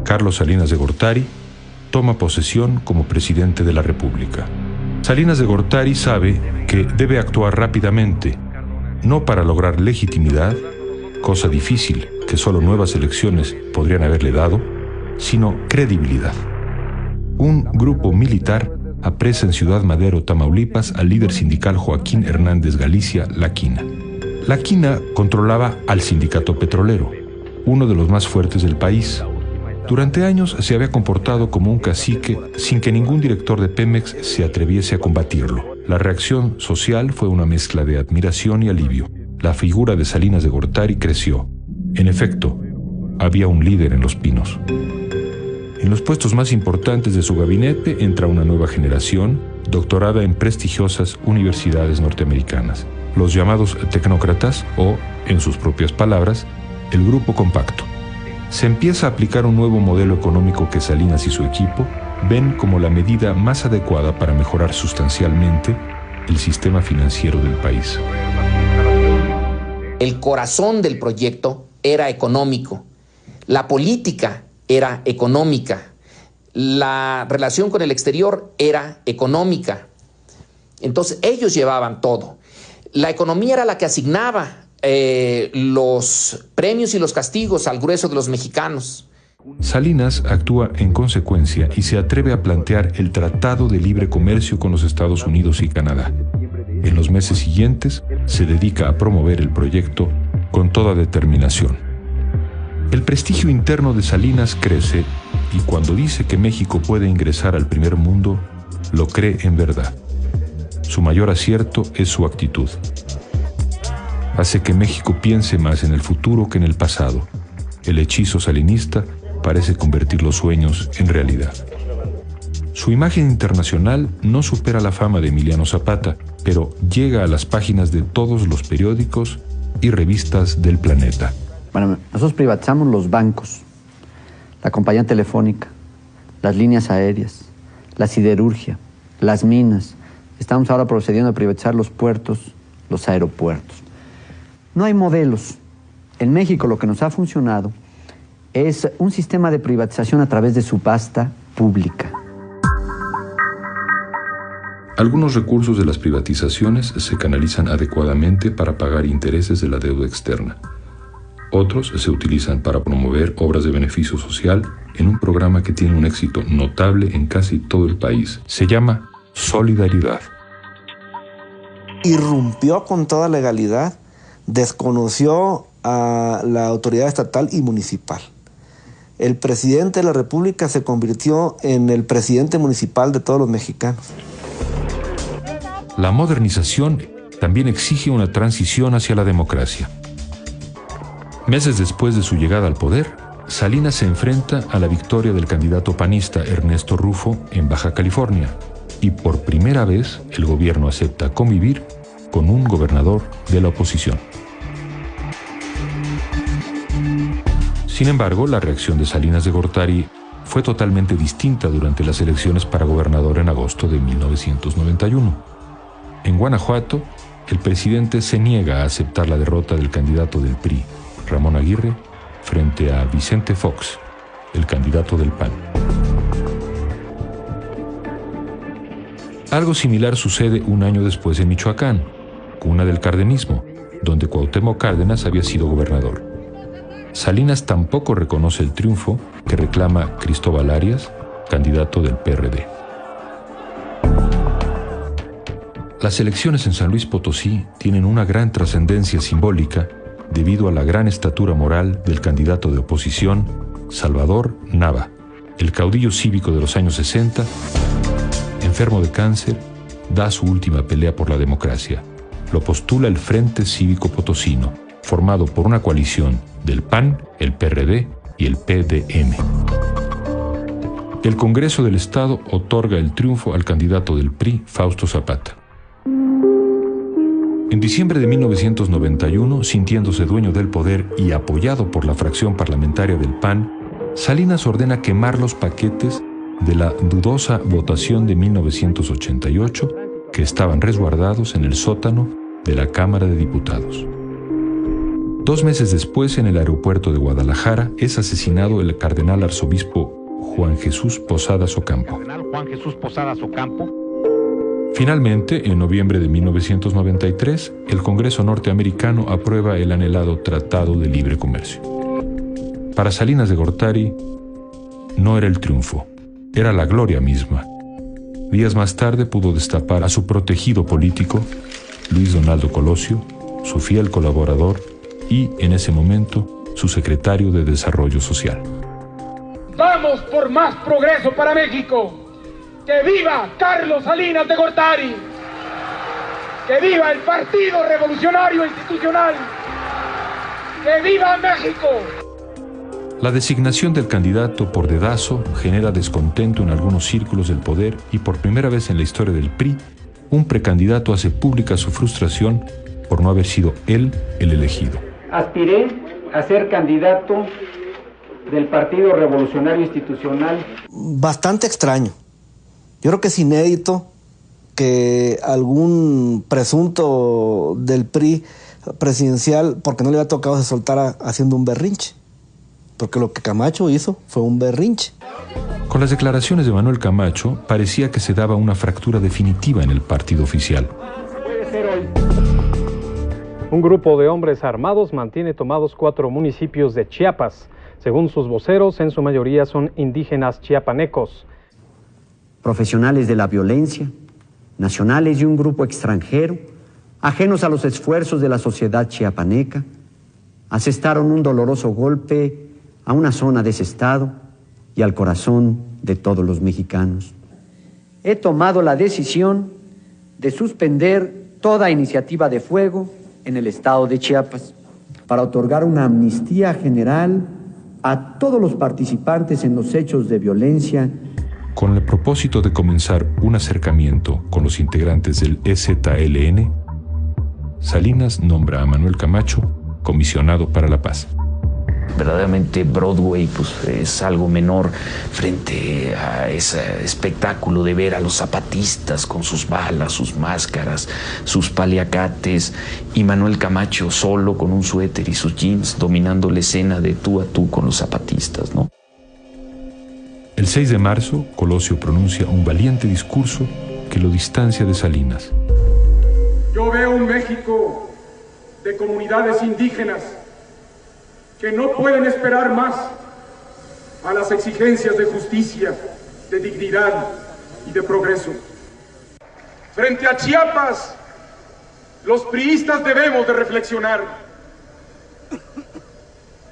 Carlos Salinas de Gortari toma posesión como presidente de la República. Salinas de Gortari sabe que debe actuar rápidamente, no para lograr legitimidad, cosa difícil que solo nuevas elecciones podrían haberle dado, sino credibilidad. Un grupo militar apresa en Ciudad Madero, Tamaulipas, al líder sindical Joaquín Hernández Galicia, La Quina. La Quina controlaba al sindicato petrolero, uno de los más fuertes del país. Durante años se había comportado como un cacique sin que ningún director de Pemex se atreviese a combatirlo. La reacción social fue una mezcla de admiración y alivio. La figura de Salinas de Gortari creció. En efecto, había un líder en Los Pinos. En los puestos más importantes de su gabinete entra una nueva generación, doctorada en prestigiosas universidades norteamericanas, los llamados tecnócratas o, en sus propias palabras, el grupo compacto. Se empieza a aplicar un nuevo modelo económico que Salinas y su equipo ven como la medida más adecuada para mejorar sustancialmente el sistema financiero del país. El corazón del proyecto era económico, la política era económica, la relación con el exterior era económica. Entonces ellos llevaban todo. La economía era la que asignaba los premios y los castigos al grueso de los mexicanos. Salinas actúa en consecuencia y se atreve a plantear el Tratado de Libre Comercio con los Estados Unidos y Canadá. En los meses siguientes se dedica a promover el proyecto con toda determinación. El prestigio interno de Salinas crece y cuando dice que México puede ingresar al primer mundo, lo cree en verdad. Su mayor acierto es su actitud. Hace que México piense más en el futuro que en el pasado. El hechizo salinista parece convertir los sueños en realidad. Su imagen internacional no supera la fama de Emiliano Zapata, pero llega a las páginas de todos los periódicos y revistas del planeta. Bueno, nosotros privatizamos los bancos, la compañía telefónica, las líneas aéreas, la siderurgia, las minas. Estamos ahora procediendo a privatizar los puertos, los aeropuertos. No hay modelos. En México lo que nos ha funcionado es un sistema de privatización a través de subasta pública. Algunos recursos de las privatizaciones se canalizan adecuadamente para pagar intereses de la deuda externa. Otros se utilizan para promover obras de beneficio social en un programa que tiene un éxito notable en casi todo el país. Se llama Solidaridad. Irrumpió con toda legalidad, desconoció a la autoridad estatal y municipal. El presidente de la República se convirtió en el presidente municipal de todos los mexicanos. La modernización también exige una transición hacia la democracia. Meses después de su llegada al poder, Salinas se enfrenta a la victoria del candidato panista Ernesto Rufo en Baja California y por primera vez el gobierno acepta convivir con un gobernador de la oposición. Sin embargo, la reacción de Salinas de Gortari fue totalmente distinta durante las elecciones para gobernador en agosto de 1991. En Guanajuato, el presidente se niega a aceptar la derrota del candidato del PRI, Ramón Aguirre, frente a Vicente Fox, el candidato del PAN. Algo similar sucede un año después en Michoacán, cuna del cardenismo, donde Cuauhtémoc Cárdenas había sido gobernador. Salinas tampoco reconoce el triunfo que reclama Cristóbal Arias, candidato del PRD. Las elecciones en San Luis Potosí tienen una gran trascendencia simbólica debido a la gran estatura moral del candidato de oposición, Salvador Nava, el caudillo cívico de los años 60, enfermo de cáncer, da su última pelea por la democracia. Lo postula el Frente Cívico Potosino, formado por una coalición del PAN, el PRD y el PDM. El Congreso del Estado otorga el triunfo al candidato del PRI, Fausto Zapata. En diciembre de 1991, sintiéndose dueño del poder y apoyado por la fracción parlamentaria del PAN, Salinas ordena quemar los paquetes de la dudosa votación de 1988 que estaban resguardados en el sótano de la Cámara de Diputados. 2 meses después, en el aeropuerto de Guadalajara, es asesinado el cardenal arzobispo Juan Jesús Posadas Ocampo. Finalmente, en noviembre de 1993, el Congreso norteamericano aprueba el anhelado Tratado de Libre Comercio. Para Salinas de Gortari, no era el triunfo, era la gloria misma. Días más tarde pudo destapar a su protegido político, Luis Donaldo Colosio, su fiel colaborador y, en ese momento, su secretario de Desarrollo Social. ¡Vamos por más progreso para México! ¡Que viva Carlos Salinas de Gortari! ¡Que viva el Partido Revolucionario Institucional! ¡Que viva México! La designación del candidato por dedazo genera descontento en algunos círculos del poder y por primera vez en la historia del PRI, un precandidato hace pública su frustración por no haber sido él el elegido. Aspiré a ser candidato del Partido Revolucionario Institucional. Bastante extraño. Yo creo que es inédito que algún presunto del PRI presidencial, porque no le había tocado, se soltara haciendo un berrinche. Porque lo que Camacho hizo fue un berrinche. Con las declaraciones de Manuel Camacho, parecía que se daba una fractura definitiva en el partido oficial. Puede ser hoy. Un grupo de hombres armados mantiene tomados 4 municipios de Chiapas. Según sus voceros, en su mayoría son indígenas chiapanecos. Profesionales de la violencia, nacionales y un grupo extranjero, ajenos a los esfuerzos de la sociedad chiapaneca, asestaron un doloroso golpe a una zona de ese estado y al corazón de todos los mexicanos. He tomado la decisión de suspender toda iniciativa de fuego en el estado de Chiapas para otorgar una amnistía general a todos los participantes en los hechos de violencia. Con el propósito de comenzar un acercamiento con los integrantes del EZLN, Salinas nombra a Manuel Camacho comisionado para la paz. Verdaderamente Broadway pues, es algo menor frente a ese espectáculo de ver a los zapatistas con sus balas, sus máscaras, sus paliacates, y Manuel Camacho solo con un suéter y sus jeans dominando la escena de tú a tú con los zapatistas, ¿no? El 6 de marzo, Colosio pronuncia un valiente discurso que lo distancia de Salinas. Yo veo un México de comunidades indígenas que no pueden esperar más a las exigencias de justicia, de dignidad y de progreso. Frente a Chiapas, los priistas debemos de reflexionar.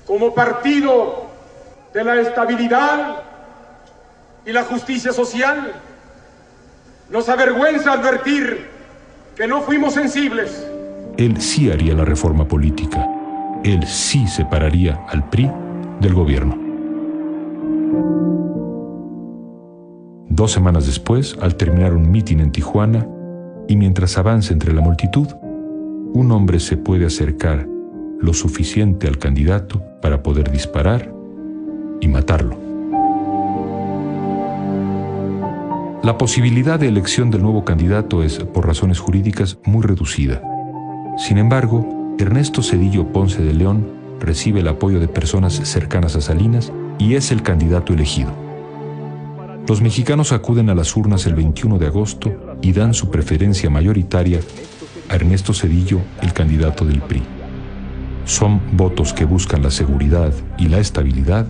Como partido de la estabilidad y la justicia social, nos avergüenza advertir que no fuimos sensibles. Él sí haría la reforma política. Él sí separaría al PRI del gobierno. 2 semanas después, al terminar un mitin en Tijuana, y mientras avanza entre la multitud, un hombre se puede acercar lo suficiente al candidato para poder disparar y matarlo. La posibilidad de elección del nuevo candidato es, por razones jurídicas, muy reducida. Sin embargo, Ernesto Zedillo Ponce de León recibe el apoyo de personas cercanas a Salinas y es el candidato elegido. Los mexicanos acuden a las urnas el 21 de agosto y dan su preferencia mayoritaria a Ernesto Zedillo, el candidato del PRI. Son votos que buscan la seguridad y la estabilidad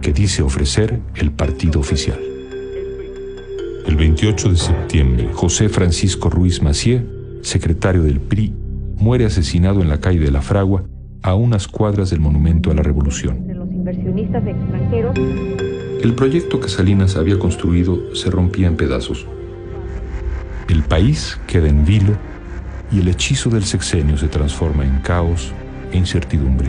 que dice ofrecer el partido oficial. El 28 de septiembre, José Francisco Ruiz Massieu, secretario del PRI, muere asesinado en la calle de la Fragua, a unas cuadras del Monumento a la Revolución. Los inversionistas extranjeros. El proyecto que Salinas había construido se rompía en pedazos. El país queda en vilo y el hechizo del sexenio se transforma en caos e incertidumbre.